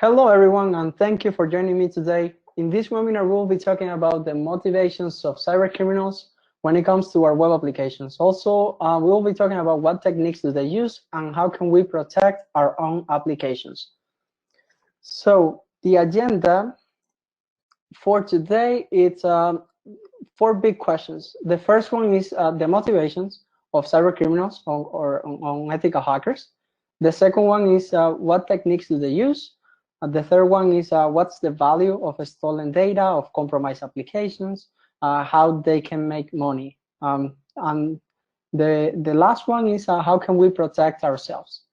Hello everyone, and thank you for joining me today. In this webinar, we'll be talking about the motivations of cybercriminals when it comes to our web applications. Also, we'll be talking about what techniques do they use and how can we protect our own applications. So the agenda for today, it's 4 big questions. The first one is the motivations of cybercriminals or unethical hackers. The second one is what techniques do they use? The third one is what's the value of stolen data, of compromised applications, how they can make money. And the last one is how can we protect ourselves?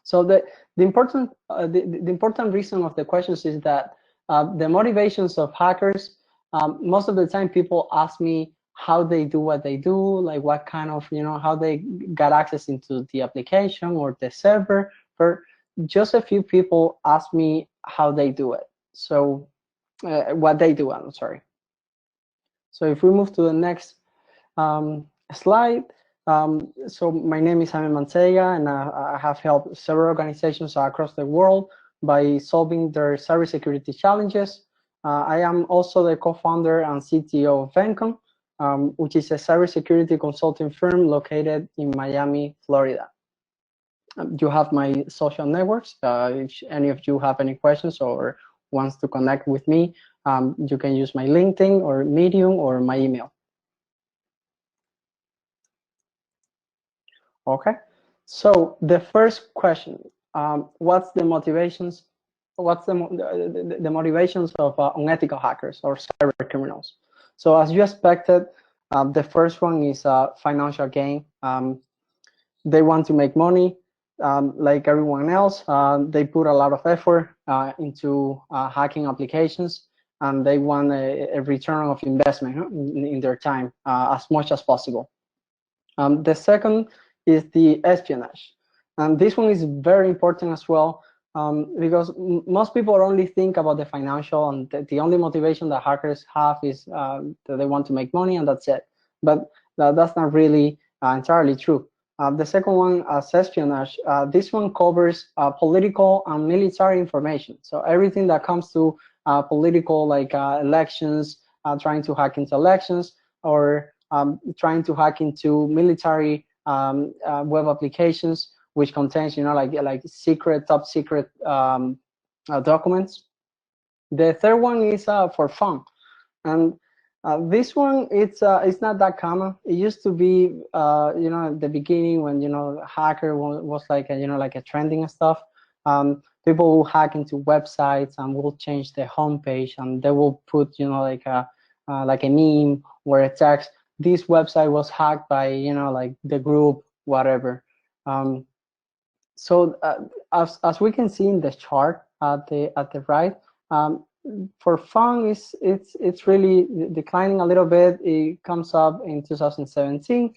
So the important reason of the questions is that the motivations of hackers, most of the time people ask me how they do what they do, like what kind of, how they got access into the application or the server. For just a few people ask me how they do it. So what they do, I'm sorry. So if we move to the next slide. So my name is Jaime Manteiga, and I have helped several organizations across the world by solving their cybersecurity challenges. I am also the co-founder and CTO of Vencom, which is a cybersecurity consulting firm located in Miami, Florida. You have my social networks. If any of you have any questions or wants to connect with me, you can use my LinkedIn or Medium or my email. Okay, so the first question, what's the motivations? What's the motivations of unethical hackers or cyber criminals? So as you expected, the first one is financial gain. They want to make money, like everyone else. They put a lot of effort into hacking applications, and they want a return of investment in their time as much as possible. The second is the espionage, and this one is very important as well, because most people only think about the financial, and the only motivation that hackers have is that they want to make money, and that's it. But that's not really entirely true. The second one, espionage, this one covers political and military information. So everything that comes to political, like elections, trying to hack into elections, or trying to hack into military web applications, which contains, like secret, top secret documents. The third one is for fun, and this one it's not that common. It used to be, at the beginning when hacker was like like a trending stuff. People will hack into websites and will change the homepage, and they will put like a meme or a text. This website was hacked by like the group, whatever. So as we can see in the chart at the right, for fun it's really declining a little bit. It comes up in 2017.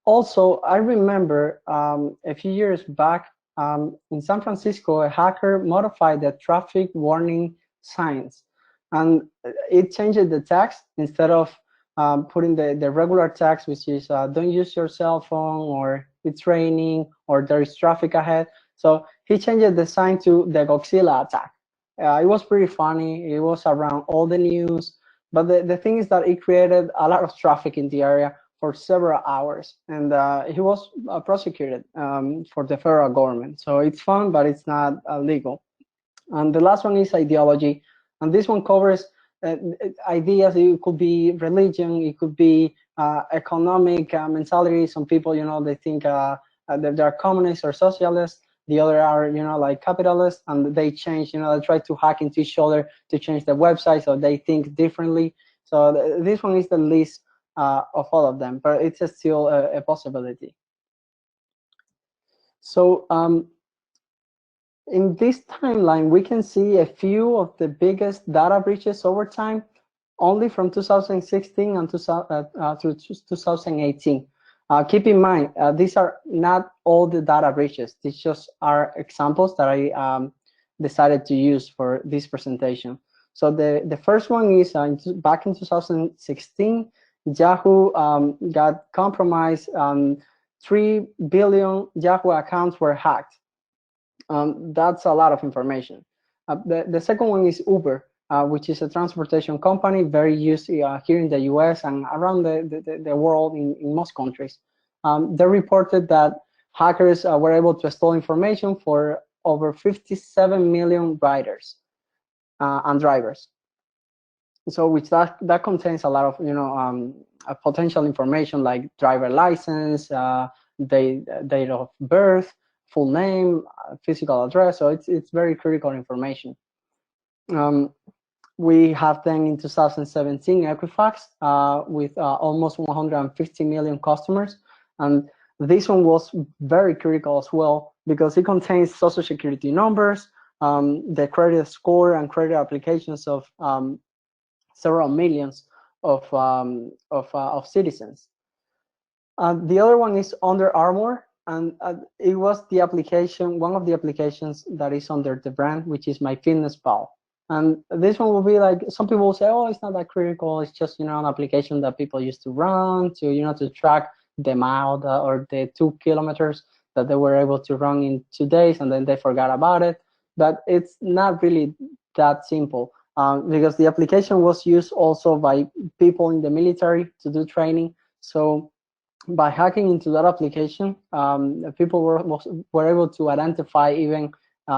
Also, I remember a few years back in San Francisco, a hacker modified the traffic warning signs, and it changed the text. Instead of putting the regular text, which is don't use your cell phone, or it's raining, or there is traffic ahead. So he changed the sign to the Godzilla attack. It was pretty funny. It was around all the news. But the thing is that it created a lot of traffic in the area for several hours. And he was prosecuted for the federal government. So it's fun, but it's not legal. And the last one is ideology. And this one covers ideas. It could be religion, it could be economic mentality. Some people, they think that they're communists or socialists. The other are, like capitalists, and they change, they try to hack into each other to change the website so they think differently. So this one is the least of all of them, but it's still a possibility. So in this timeline, we can see a few of the biggest data breaches over time, only from 2016 and through 2018. Keep in mind, these are not all the data breaches. These just are examples that I decided to use for this presentation. So the first one is back in 2016, Yahoo got compromised. 3 billion Yahoo accounts were hacked. That's a lot of information. The second one is Uber, which is a transportation company very used here in the US and around the world in most countries. They reported that hackers were able to steal information for over 57 million riders and drivers. So which that contains a lot of potential information like driver license, date of birth, full name, physical address. So it's very critical information. We have then in 2017 Equifax with almost 150 million customers, and this one was very critical as well because it contains social security numbers, the credit score and credit applications of several millions of citizens. The other one is Under Armour, and it was the application, one of the applications that is under the brand, which is MyFitnessPal. And this one will be like, some people will say, oh, it's not that critical. It's just, an application that people used to run to track the mile or the 2 kilometers that they were able to run in 2 days, and then they forgot about it. But it's not really that simple because the application was used also by people in the military to do training. So by hacking into that application, people were able to identify even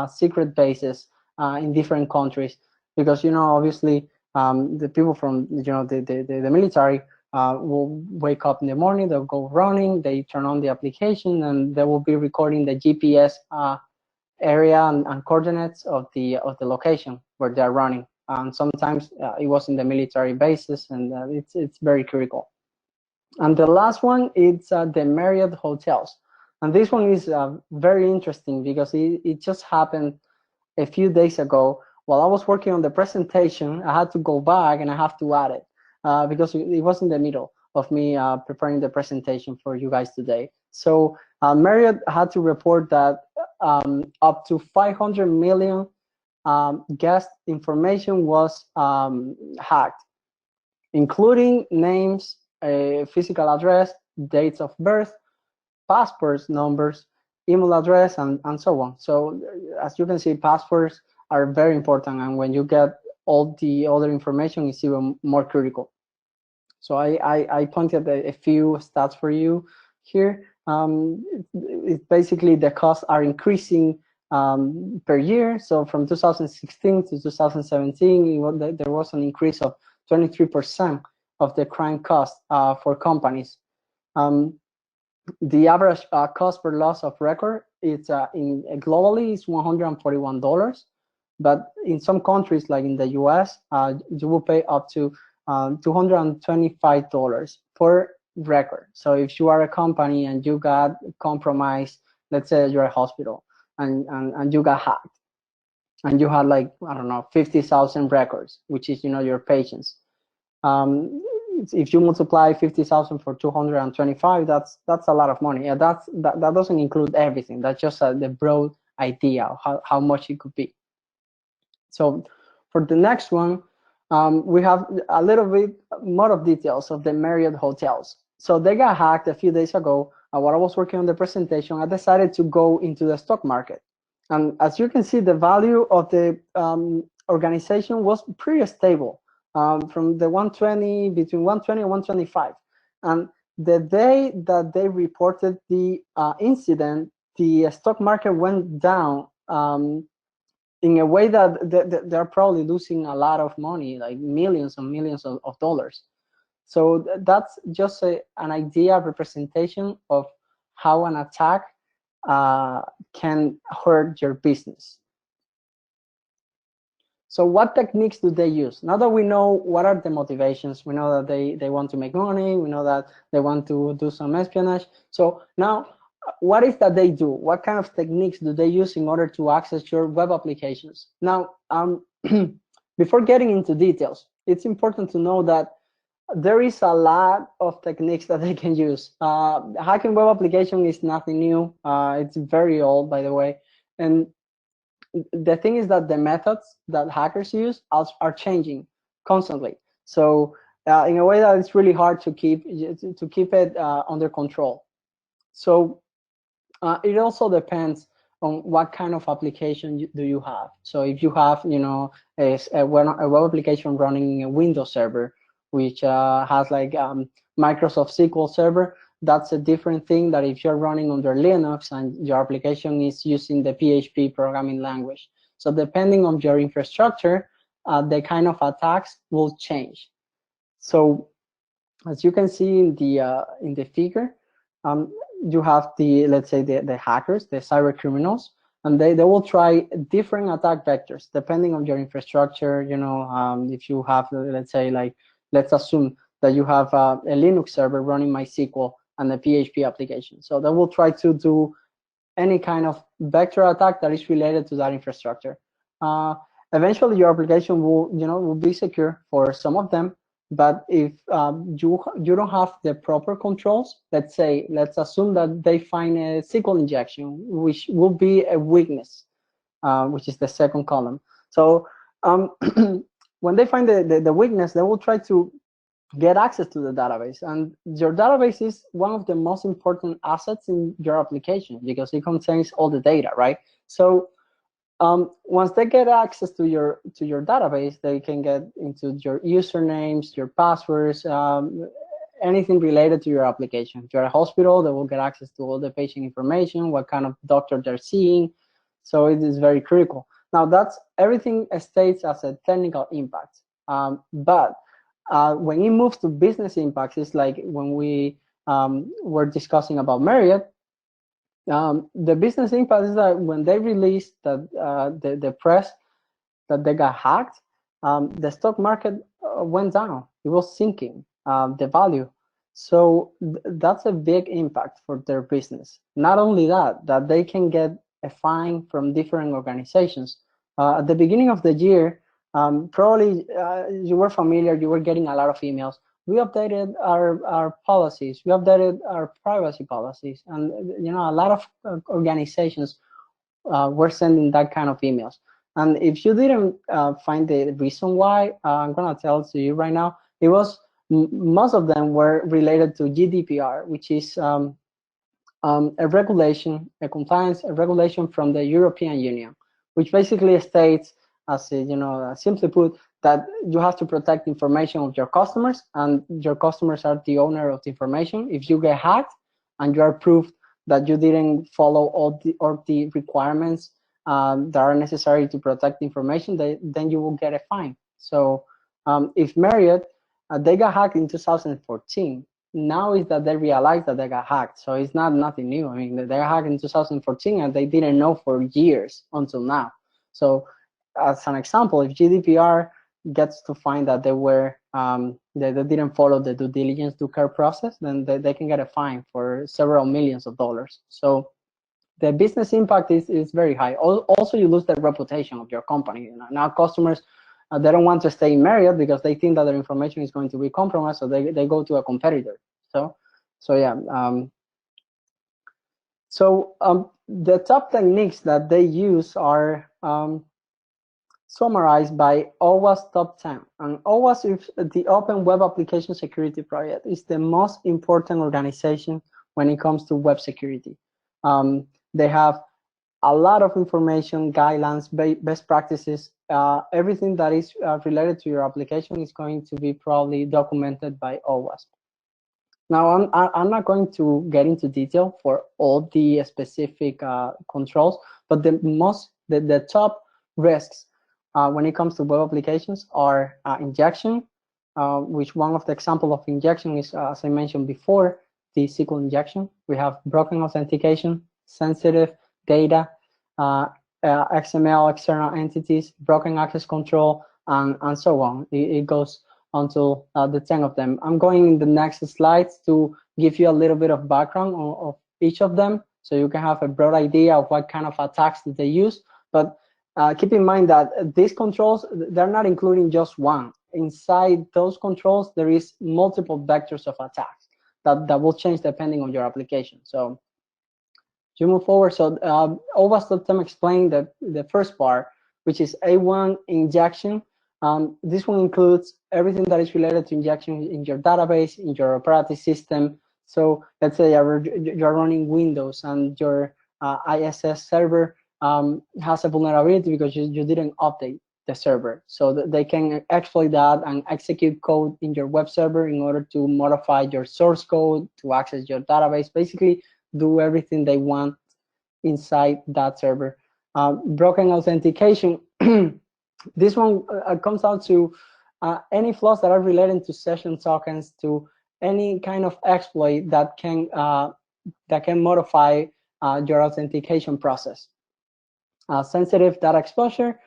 secret bases in different countries, because obviously the people from the military will wake up in the morning, they'll go running, they turn on the application, and they will be recording the GPS area and coordinates of the location where they're running. And sometimes it was in the military bases, and it's very critical. And the last one is the Marriott hotels. And this one is very interesting because it just happened a few days ago. While I was working on the presentation, I had to go back and I have to add it because it was in the middle of me preparing the presentation for you guys today. So Marriott had to report that up to 500 million guest information was hacked, including names, physical address, dates of birth, passports numbers, email address, and so on. So as you can see, passports are very important, and when you get all the other information, it's even more critical. So I pointed a few stats for you here. It's basically the costs are increasing per year. So from 2016 to 2017, there was an increase of 23% of the crime cost for companies. The average cost per loss of record is globally is $141, but in some countries like in the US, you will pay up to $225 per record. So if you are a company and you got compromised, let's say you're a hospital and you got hacked, and you had like, I don't know, 50,000 records, which is your patients. If you multiply 50,000 for 225, that's a lot of money. Yeah, that doesn't include everything. That's just the broad idea of how much it could be. So for the next one, we have a little bit more of details of the Marriott hotels. So they got hacked a few days ago. While I was working on the presentation, I decided to go into the stock market. And as you can see, the value of the organization was pretty stable. From the 120, between 120 and 125. And the day that they reported the incident, the stock market went down in a way that they're probably losing a lot of money, like millions and millions of dollars. So that's just an idea, representation of how an attack can hurt your business. So what techniques do they use? Now that we know what are the motivations, we know that they want to make money, we know that they want to do some espionage. So now, what is that they do? What kind of techniques do they use in order to access your web applications? Now, before getting into details, it's important to know that there is a lot of techniques that they can use. Hacking web application is nothing new. It's very old, by the way. And the thing is that the methods that hackers use are changing constantly. So in a way that it's really hard to keep it under control. So it also depends on what kind of application do you have. So if you have, you know, a web application running in a Windows server, which has like Microsoft SQL Server, that's a different thing that if you're running under Linux and your application is using the PHP programming language. So depending on your infrastructure, the kind of attacks will change. So as you can see in the figure, you have the, let's say, the hackers, the cyber criminals, and they will try different attack vectors depending on your infrastructure. You know, if you have, let's say, like, let's assume that you have a Linux server running MySQL and a PHP application. So they will try to do any kind of vector attack that is related to that infrastructure. Eventually, your application will be secure for some of them. But if you don't have the proper controls, let's assume that they find a SQL injection, which will be a weakness, which is the second column. So when they find the weakness, they will try to get access to the database. And your database is one of the most important assets in your application because it contains all the data, right? So once they get access to your database, they can get into your usernames, your passwords, anything related to your application. If you're a hospital, they will get access to all the patient information, what kind of doctor they're seeing. So it is very critical. Now, that's everything states as a technical impact. But when it moves to business impacts, it's like when we were discussing about Marriott. The business impact is that when they released that the press that they got hacked, the stock market went down. It was sinking, the value. So that's a big impact for their business. Not only that they can get a fine from different organizations. At the beginning of the year, probably you were familiar, you were getting a lot of emails. We updated our policies, we updated our privacy policies, and you know, a lot of organizations were sending that kind of emails. And if you didn't find the reason why, I'm gonna tell to you right now. It was most of them were related to GDPR, which is a regulation, a compliance, a regulation from the European Union, which basically states, as you know, simply put, that you have to protect information of your customers, and your customers are the owner of the information. If you get hacked and you are proved that you didn't follow all the requirements that are necessary to protect the information, then you will get a fine. So if Marriott, they got hacked in 2014. Now is that they realized that they got hacked. So it's not nothing new. I mean, they got hacked in 2014 and they didn't know for years until now. So as an example, if GDPR gets to find that they were they didn't follow the due diligence, due care process, then they can get a fine for several millions of dollars. So the business impact is very high. Also, you lose the reputation of your company. You know, now customers, they don't want to stay in Marriott because they think that their information is going to be compromised, so they go to a competitor. So yeah. The top techniques that they use are summarized by OWASP Top 10. And OWASP is the Open Web Application Security Project. It's the most important organization when it comes to web security. They have a lot of information, guidelines, best practices. Everything that is related to your application is going to be probably documented by OWASP. Now, I'm not going to get into detail for all the specific controls, but the top risks when it comes to web applications are injection, which one of the example of injection is, as I mentioned before, the SQL injection. We have broken authentication, sensitive data, XML external entities, broken access control, and so on. It goes until the 10 of them. I'm going in the next slides to give you a little bit of background of each of them, so you can have a broad idea of what kind of attacks that they use. But keep in mind that these controls, they're not including just one. Inside those controls, there is multiple vectors of attacks that will change depending on your application. So to move forward, so OWASP explained the first part, which is A1 injection. This one includes everything that is related to injection in your database, in your operating system. So let's say you're running Windows and your ISS server has a vulnerability because you didn't update the server. So they can exploit that and execute code in your web server in order to modify your source code, to access your database, basically do everything they want inside that server. Broken authentication, this one comes down to any flaws that are related to session tokens, to any kind of exploit that can modify your authentication process. Sensitive data exposure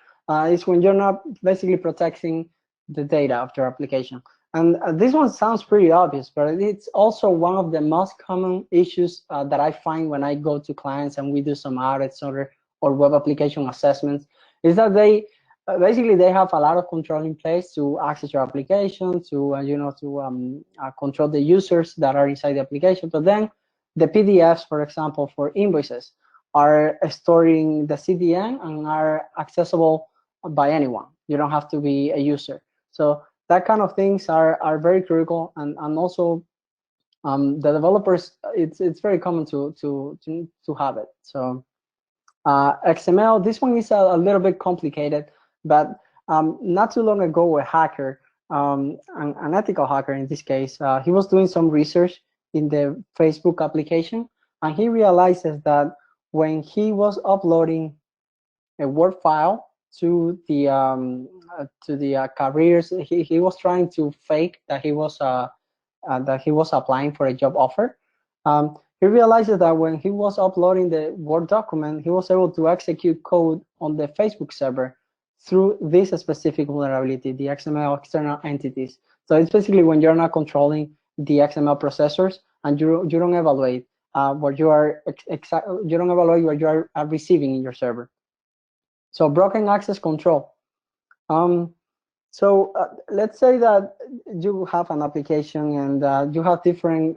is when you're not basically protecting the data of your application. And this one sounds pretty obvious, but it's also one of the most common issues that I find when I go to clients and we do some audits or web application assessments, is that they basically they have a lot of control in place to access your application, to control the users that are inside the application. But then the PDFs, for example, for invoices, are storing the CDN and are accessible by anyone. You don't have to be a user. So that kind of things are very critical, and also the developers, it's very common to have it. So XML, this one is a little bit complicated, but not too long ago, a hacker, an unethical hacker in this case, he was doing some research in the Facebook application, and he realizes that when he was uploading a Word file to the careers, he was trying to fake that he was applying for a job offer. He realizes that when he was uploading the Word document, he was able to execute code on the Facebook server through this specific vulnerability, the XML external entities. So it's basically when you're not controlling the XML processors and you don't evaluate what you are receiving in your server. So broken access control. So let's say that you have an application and you have different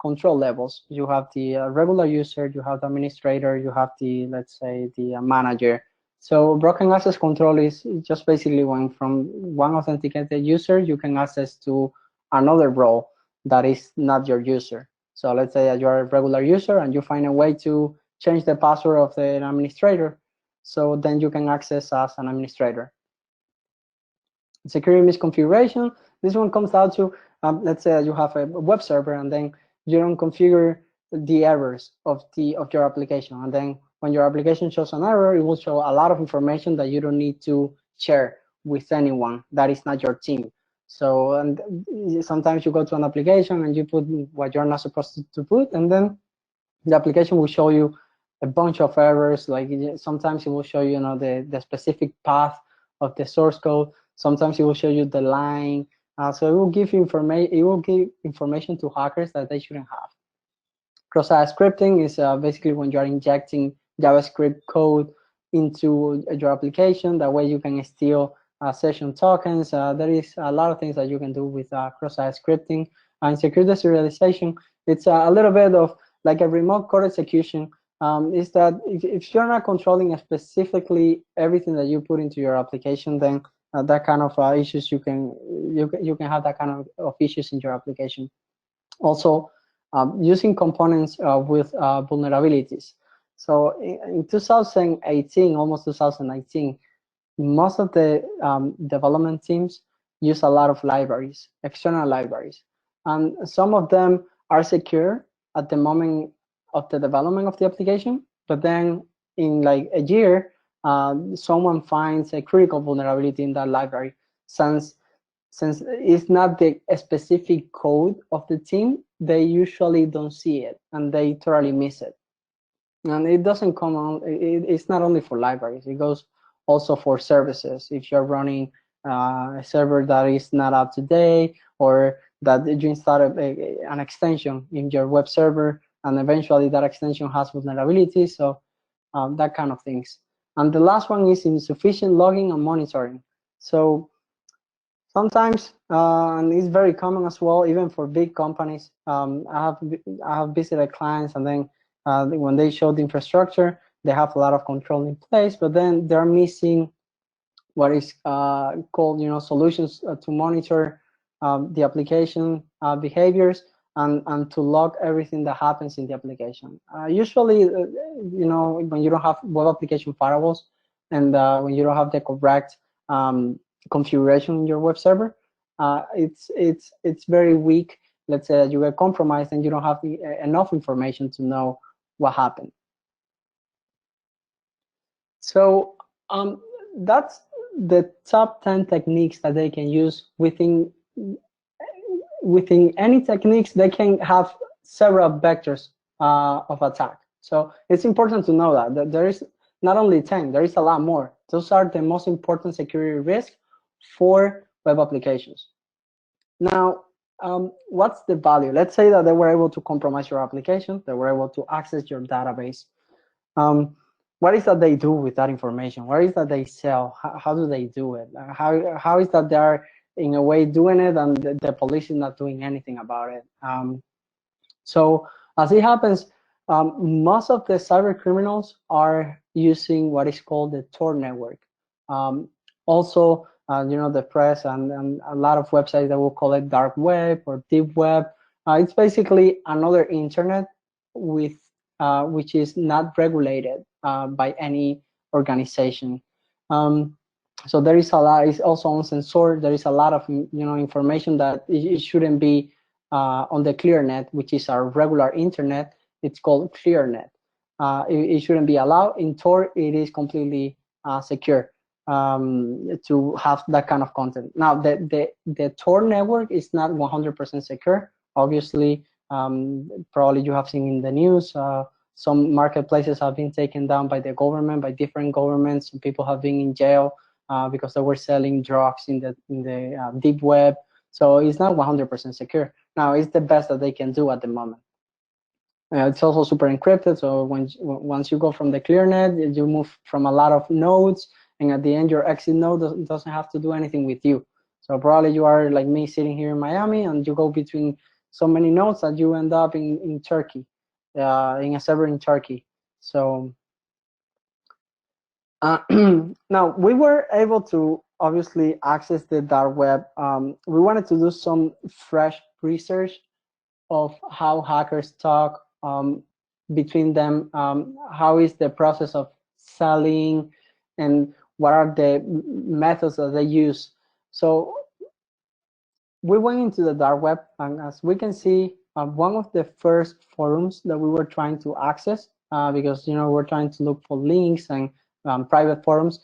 control levels. You have the regular user, you have the administrator, you have the, let's say, the manager. So broken access control is just basically when from one authenticated user, you can access to another role that is not your user. So let's say that you're a regular user and you find a way to change the password of the administrator. So then you can access as an administrator. Security misconfiguration, this one comes down to, let's say you have a web server and then you don't configure the errors of your application. And then when your application shows an error, it will show a lot of information that you don't need to share with anyone that is not your team. So and sometimes you go to an application and you put what you're not supposed to put, and then the application will show you a bunch of errors. Like sometimes it will show you, the specific path of the source code. Sometimes it will show you the line. So it will give information. It will give information to hackers that they shouldn't have. Cross-site scripting is basically when you are injecting JavaScript code into your application. That way you can steal session tokens. There is a lot of things that you can do with cross-site scripting. And secure deserialization, it's a little bit of like a remote code execution. Is that if you're not controlling specifically everything that you put into your application, then that kind of issues you can have that kind of issues in your application. Also, using components with vulnerabilities. So in 2018, almost 2019, most of the development teams use a lot of libraries, external libraries, and some of them are secure at the moment of the development of the application, but then in like a year, someone finds a critical vulnerability in that library. Since it's not the specific code of the team, they usually don't see it and they totally miss it. And it doesn't come on, it's not only for libraries, it goes also for services. If you're running a server that is not up to date, or that you install an extension in your web server and eventually that extension has vulnerabilities, so that kind of things. And the last one is insufficient logging and monitoring. So sometimes, and it's very common as well, even for big companies. I have visited clients, and then when they show the infrastructure, they have a lot of control in place, but then they're missing what is called, solutions to monitor the application behaviors. and to log everything that happens in the application. Usually, when you don't have web application firewalls and when you don't have the correct configuration in your web server, it's very weak. Let's say that you get compromised and you don't have enough information to know what happened. So that's the top 10 techniques that they can use within any techniques. They can have several vectors of attack. So it's important to know that there is not only 10, there is a lot more. Those are the most important security risks for web applications. Now, what's the value? Let's say that they were able to compromise your application, they were able to access your database. What is that they do with that information? What is that they sell? How do they do it? How is that they are in a way doing it and the police is not doing anything about it? So as it happens, most of the cyber criminals are using what is called the Tor network. Also, the press and a lot of websites that will call it dark web or deep web. It's basically another internet with which is not regulated by any organization. So there is a lot. It's also uncensored. There is a lot of information that it shouldn't be on the ClearNet, which is our regular internet. It's called ClearNet. It shouldn't be allowed. In Tor, it is completely secure to have that kind of content. Now, the Tor network is not 100% secure. Obviously, probably you have seen in the news, some marketplaces have been taken down by the government, by different governments. Some people have been in jail because they were selling drugs in the deep web. So it's not 100% secure. Now, it's the best that they can do at the moment. It's also super encrypted. So once you go from the ClearNet, you move from a lot of nodes, and at the end, your exit node doesn't have to do anything with you. So probably you are like me sitting here in Miami, and you go between so many nodes that you end up in Turkey, in a server in Turkey. So now we were able to obviously access the dark web. We wanted to do some fresh research of how hackers talk between them. How is the process of selling, and what are the methods that they use? So we went into the dark web, and as we can see, one of the first forums that we were trying to access, because we're trying to look for links and private forums.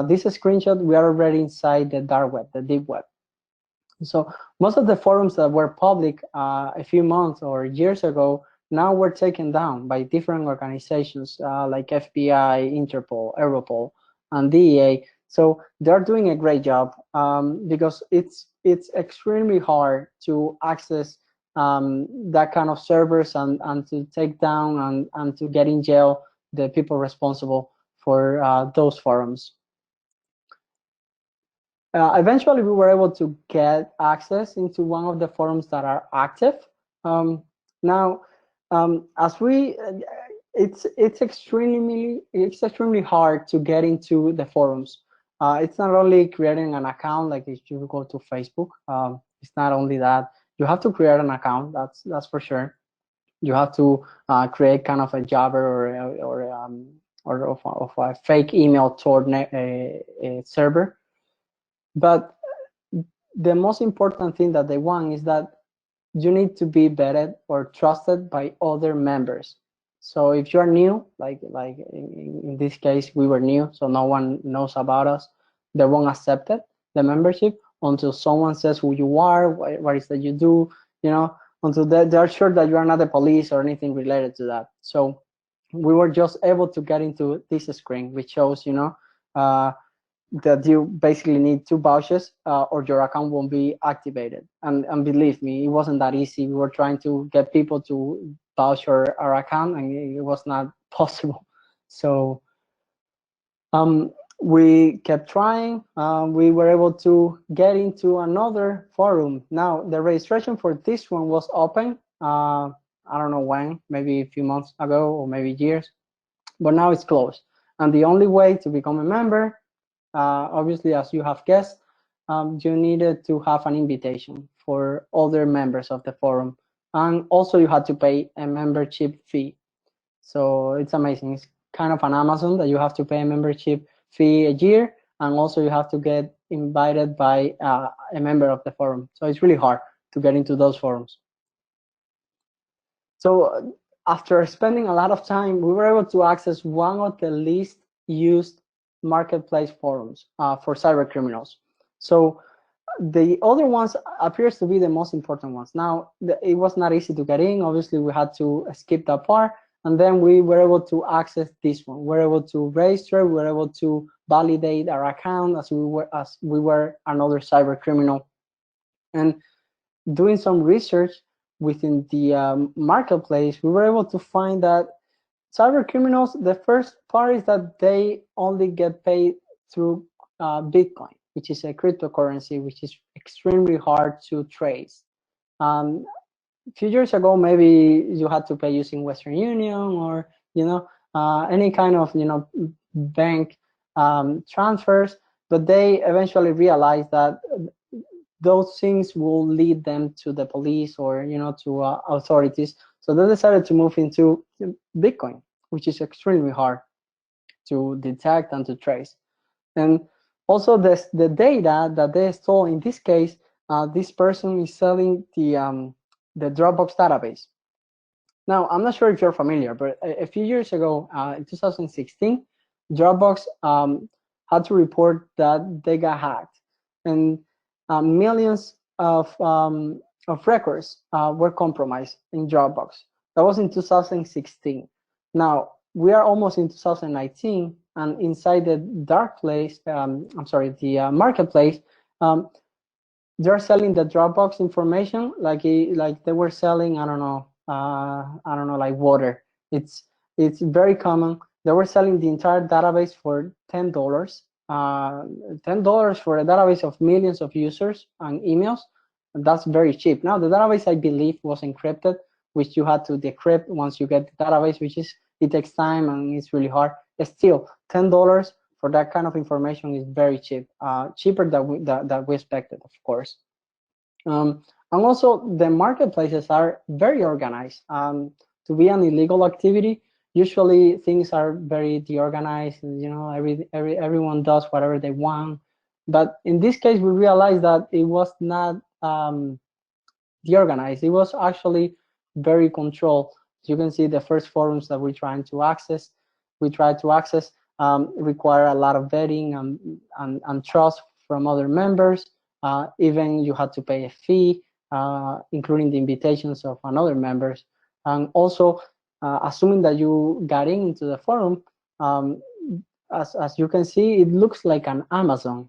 This screenshot, we are already inside the dark web, the deep web. So most of the forums that were public a few months or years ago now were taken down by different organizations like FBI, Interpol, Europol, and DEA. So they're doing a great job because it's extremely hard to access that kind of servers and to take down and to get in jail the people responsible for those forums. Eventually, we were able to get access into one of the forums that are active. Now, as we, it's extremely hard to get into the forums. It's not only creating an account, like if you go to Facebook. It's not only that. You have to create an account. That's for sure. You have to create kind of a Jabber or of a fake email toward a server. But the most important thing that they want is that you need to be vetted or trusted by other members. So if you're new, like in this case, we were new, so no one knows about us, they won't accept it, the membership, until someone says who you are, what is that you do, until they're sure that you are not the police or anything related to that. So we were just able to get into this screen, which shows, that you basically need 2 vouchers or your account won't be activated. And believe me, it wasn't that easy. We were trying to get people to vouch our account, and it was not possible. So we kept trying. We were able to get into another forum. Now, the registration for this one was open. I don't know when, maybe a few months ago or maybe years, but now it's closed. And the only way to become a member, obviously, as you have guessed, you needed to have an invitation for other members of the forum And also you had to pay a membership fee. So it's amazing. It's kind of an Amazon that you have to pay a membership fee a year, and also you have to get invited by a member of the forum. So it's really hard to get into those forums. So after spending a lot of time, we were able to access one of the least used marketplace forums for cyber criminals. So the other ones appears to be the most important ones. Now, it was not easy to get in. Obviously, we had to skip that part. And then we were able to access this one. We were able to register. We were able to validate our account as we were another cyber criminal. And doing some research within the marketplace, we were able to find that cyber criminals, the first part is that they only get paid through Bitcoin, which is a cryptocurrency, which is extremely hard to trace. A few years ago, maybe you had to pay using Western Union or any kind of bank transfers, but they eventually realized that those things will lead them to the police or to authorities. So they decided to move into Bitcoin, which is extremely hard to detect and to trace. And also the data that they stole, in this case, this person is selling the Dropbox database. Now, I'm not sure if you're familiar, but a few years ago, in 2016, Dropbox had to report that they got hacked, and millions of records were compromised in Dropbox. That was in 2016. Now, we are almost in 2019, and inside the dark place, the marketplace, they're selling the Dropbox information like they were selling, I don't know, like water. It's very common. They were selling the entire database for $10. $10 for a database of millions of users and emails. That's very cheap. Now the database, I believe, was encrypted, which you had to decrypt once you get the database, it takes time and it's really hard. Still, $10 for that kind of information is very cheap, cheaper than we expected, of course. And also, the marketplaces are very organized. To be an illegal activity, usually things are very deorganized. Everyone does whatever they want. But in this case, we realized that it was not deorganized. It was actually very controlled. You can see the first forums that we're trying to access. We try to access require a lot of vetting and trust from other members. Even you had to pay a fee, including the invitations of another members. And also, assuming that you got into the forum, as you can see, it looks like an Amazon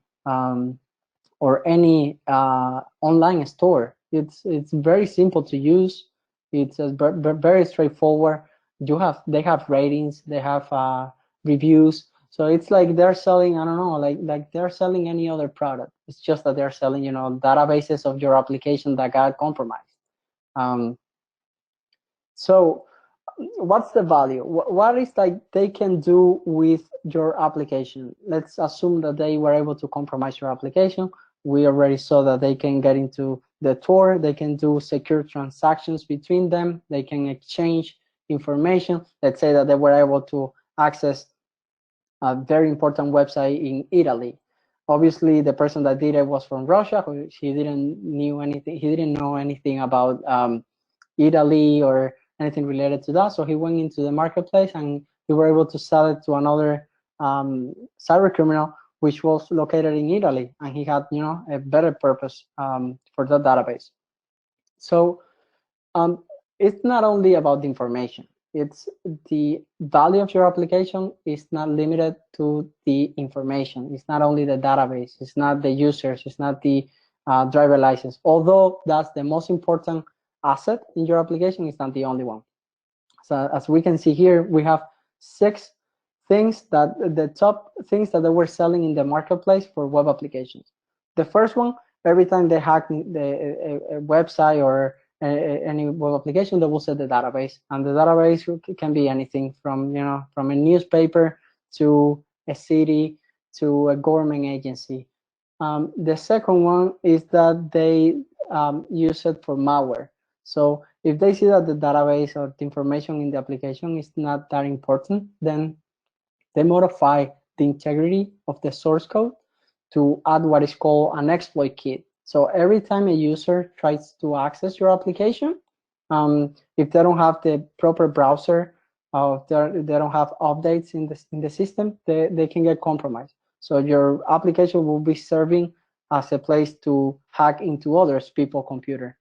or any online store. It's very simple to use. It's very straightforward. They have ratings, they have reviews. So it's like they're selling, I don't know, like they're selling any other product. It's just that they're selling, databases of your application that got compromised. So what's the value? What is like they can do with your application? Let's assume that they were able to compromise your application. We already saw that they can get into the Tor. They can do secure transactions between them. They can exchange information. Let's say that they were able to access a very important website in Italy. Obviously, the person that did it was from Russia. He didn't know anything about Italy or anything related to that. So he went into the marketplace and we were able to sell it to another cyber criminal, which was located in Italy, and he had a better purpose for that database. So it's not only about the information. It's the value of your application is not limited to the information. It's not only the database. It's not the users. It's not the driver license. Although that's the most important asset in your application, it's not the only one. So as we can see here, we have 6 things the top things that they were selling in the marketplace for web applications. The first one, every time they hack a website or any web application, they will set the database, and the database can be anything from from a newspaper to a city to a government agency. The second one is that they use it for malware. So if they see that the database or the information in the application is not that important, then they modify the integrity of the source code to add what is called an exploit kit. So every time a user tries to access your application, if they don't have the proper browser, they don't have updates in the system, they can get compromised. So your application will be serving as a place to hack into other people's computer.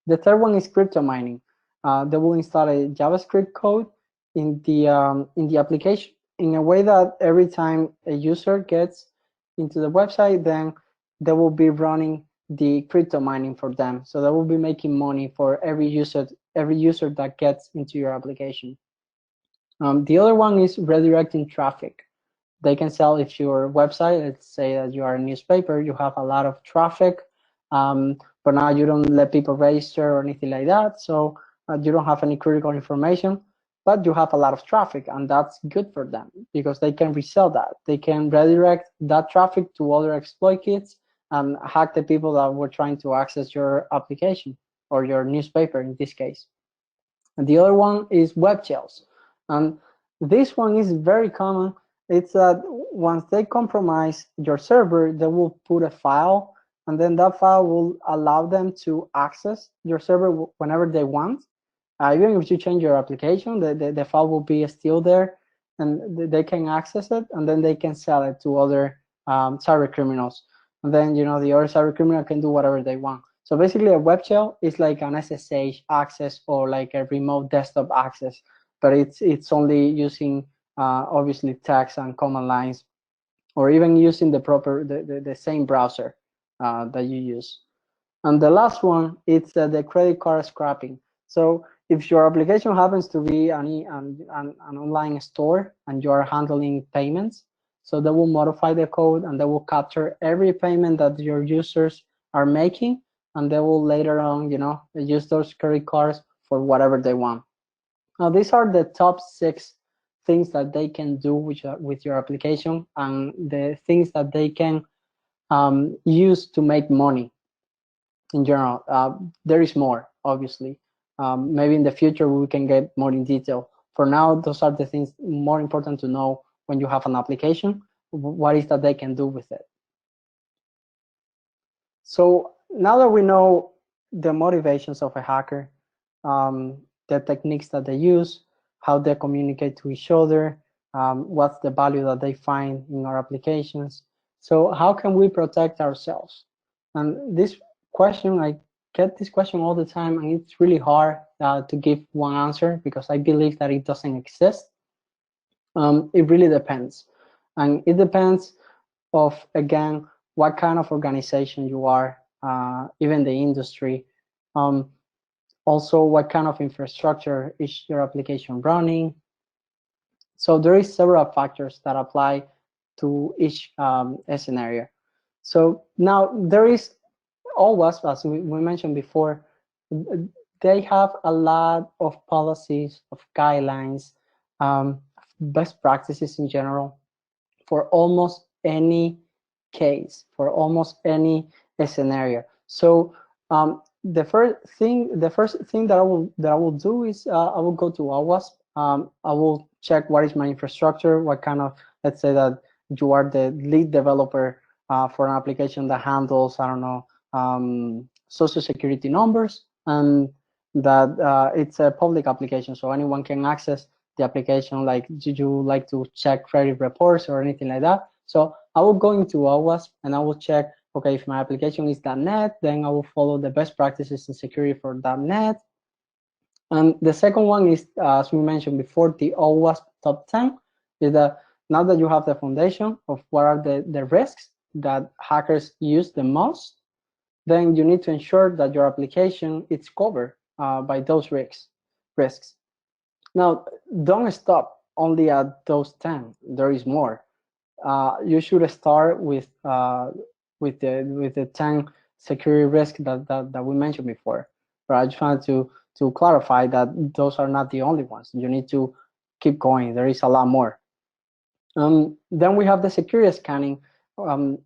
The third one is crypto mining. They will install a JavaScript code in the application in a way that every time a user gets into the website, then they will be running the crypto mining for them. So they will be making money for every user that gets into your application. The other one is redirecting traffic. They can sell if your website, let's say that you are a newspaper, you have a lot of traffic, but now you don't let people register or anything like that, so you don't have any critical information, but you have a lot of traffic, and that's good for them because they can resell that. They can redirect that traffic to other exploit kits and hack the people that were trying to access your application or your newspaper in this case. And the other one is web shells, and this one is very common. It's that once they compromise your server, they will put a file, and then that file will allow them to access your server whenever they want. Even if you change your application, the file will be still there, and they can access it, and then they can sell it to other cyber criminals. And then the other cyber criminal can do whatever they want. So basically, a web shell is like an SSH access or like a remote desktop access, but it's only using obviously text and command lines, or even using the same browser that you use. And the last one, it's the credit card scrapping. So if your application happens to be an online store and you are handling payments, so they will modify the code and they will capture every payment that your users are making, and they will later on, use those credit cards for whatever they want. Now, these are the top 6 things that they can do with your application, and the things that they can use to make money in general. There is more, obviously. Maybe in the future we can get more in detail. For now, those are the things more important to know when you have an application. What is that they can do with it? So now that we know the motivations of a hacker, the techniques that they use, how they communicate to each other, what's the value that they find in our applications. So how can we protect ourselves? And this question, I get this question all the time, and it's really hard to give one answer because I believe that it doesn't exist. It really depends. And it depends of, again, what kind of organization you are, even the industry. Also, what kind of infrastructure is your application running? So there is several factors that apply to each scenario. So now there is always, as we mentioned before, they have a lot of policies, of guidelines, best practices in general for almost any case, for almost any scenario. So the first thing that I will do is I will go to OWASP. I will check what is my infrastructure, what kind of, let's say that you are the lead developer for an application that handles, I don't know, social security numbers, and that it's a public application, so anyone can access the application. Like, do you like to check credit reports or anything like that? So I will go into OWASP and I will check, okay, if my application is .NET, then I will follow the best practices in security for .NET. And the second one is, as we mentioned before, the OWASP top 10, is that now that you have the foundation of what are the risks that hackers use the most, then you need to ensure that your application is covered by those risks. Now, don't stop only at those 10. There is more. You should start with the 10 security risks that we mentioned before. But I just wanted to clarify that those are not the only ones. You need to keep going. There is a lot more. Then we have the security scanning.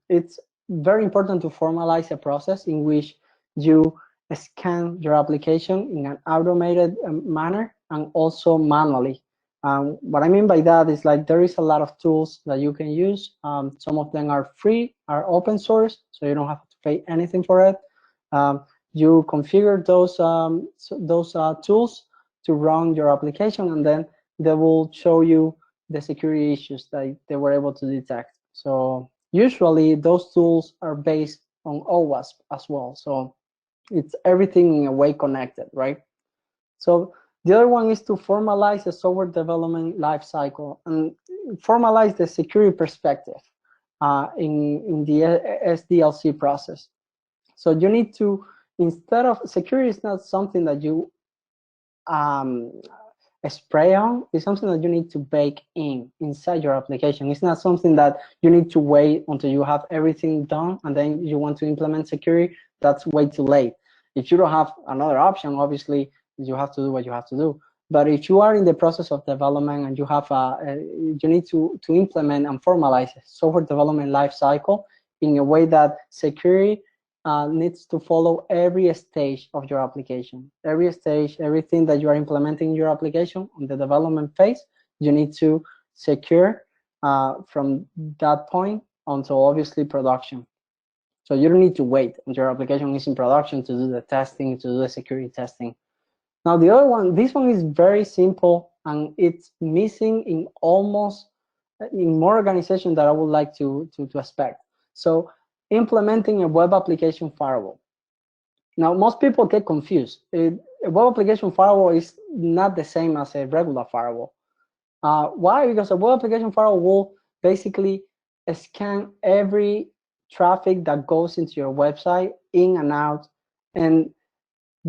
It's very important to formalize a process in which you scan your application in an automated manner and also manually. What I mean by that is like there is a lot of tools that you can use. Some of them are free, are open source, so you don't have to pay anything for it. You configure those tools to run your application, and then they will show you the security issues that they were able to detect. So usually those tools are based on OWASP as well. So it's everything in a way connected, right? So the other one is to formalize the software development lifecycle and formalize the security perspective in the SDLC process. So you need to, instead of, security is not something that you spray on, it's something that you need to bake inside your application. It's not something that you need to wait until you have everything done and then you want to implement security. That's way too late. If you don't have another option, obviously you have to do what you have to do. But if you are in the process of development and you have you need to implement and formalize a software development life cycle in a way that security needs to follow every stage of your application. Every stage, everything that you are implementing in your application on the development phase, you need to secure from that point until obviously production. So you don't need to wait until your application is in production to do the testing, to do the security testing. Now the other one, this one is very simple and it's missing in almost in more organizations that I would like to expect. So implementing a web application firewall. Now most people get confused. A web application firewall is not the same as a regular firewall. Why? Because a web application firewall will basically scan every traffic that goes into your website in and out, and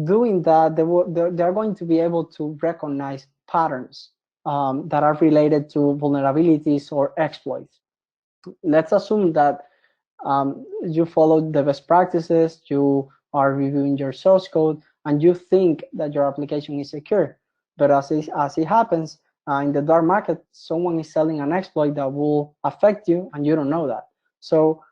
doing that, they're going to be able to recognize patterns that are related to vulnerabilities or exploits. Let's assume that you follow the best practices, you are reviewing your source code, and you think that your application is secure. But as it happens, in the dark market, someone is selling an exploit that will affect you, and you don't know that. So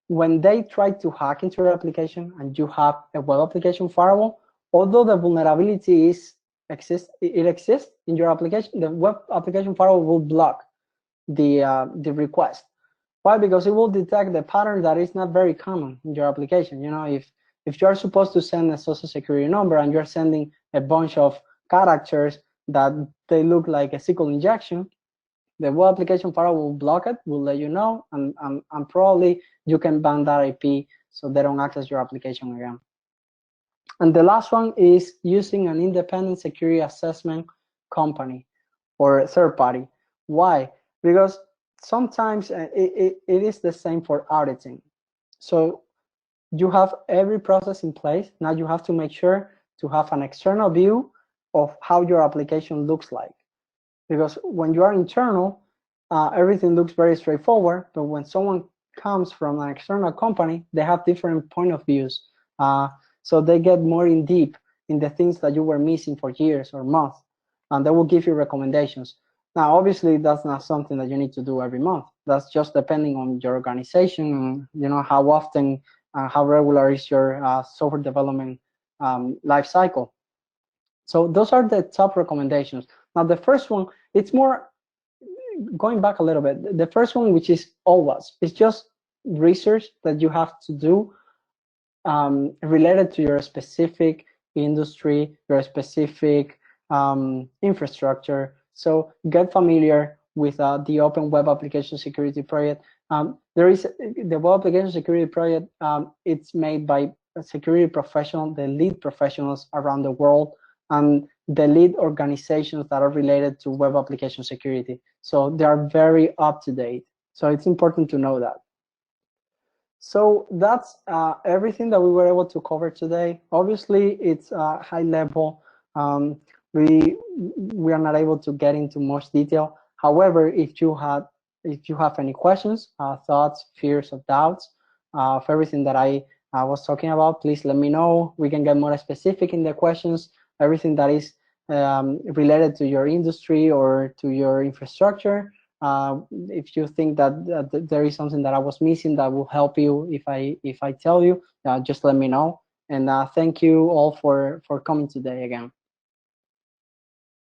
when they try to hack into your application and you have a web application firewall, although the vulnerability exists in your application, the web application firewall will block the request. Why? Because it will detect the pattern that is not very common in your application. You know, if you are supposed to send a social security number and you're sending a bunch of characters that they look like a SQL injection, the web application firewall will block it, will let you know, and probably you can ban that IP so they don't access your application again. And the last one is using an independent security assessment company or third party. Why? Because sometimes it is the same for auditing. So you have every process in place. Now you have to make sure to have an external view of how your application looks like. Because when you are internal, everything looks very straightforward. But when someone comes from an external company, they have different point of views. So they get more in deep in the things that you were missing for years or months, and they will give you recommendations. Now, obviously, that's not something that you need to do every month. That's just depending on your organization and you know how often, how regular is your software development life cycle. So those are the top recommendations. Now, the first one, it's more going back a little bit. The first one, which is OWASP, it's just research that you have to do related to your specific industry, your specific infrastructure. So get familiar with the Open Web Application Security Project. There is the Web Application Security Project. It's made by security professionals, the lead professionals around the world, and the lead organizations that are related to web application security. So they are very up to date. So it's important to know that. So that's everything that we were able to cover today. Obviously, it's high level. We are not able to get into much detail. However, if you have any questions, thoughts, fears, or doubts of everything that I was talking about, please let me know. We can get more specific in the questions. Everything that is related to your industry or to your infrastructure. If you think that there is something that I was missing that will help you if I tell you, just let me know. And thank you all for coming today again.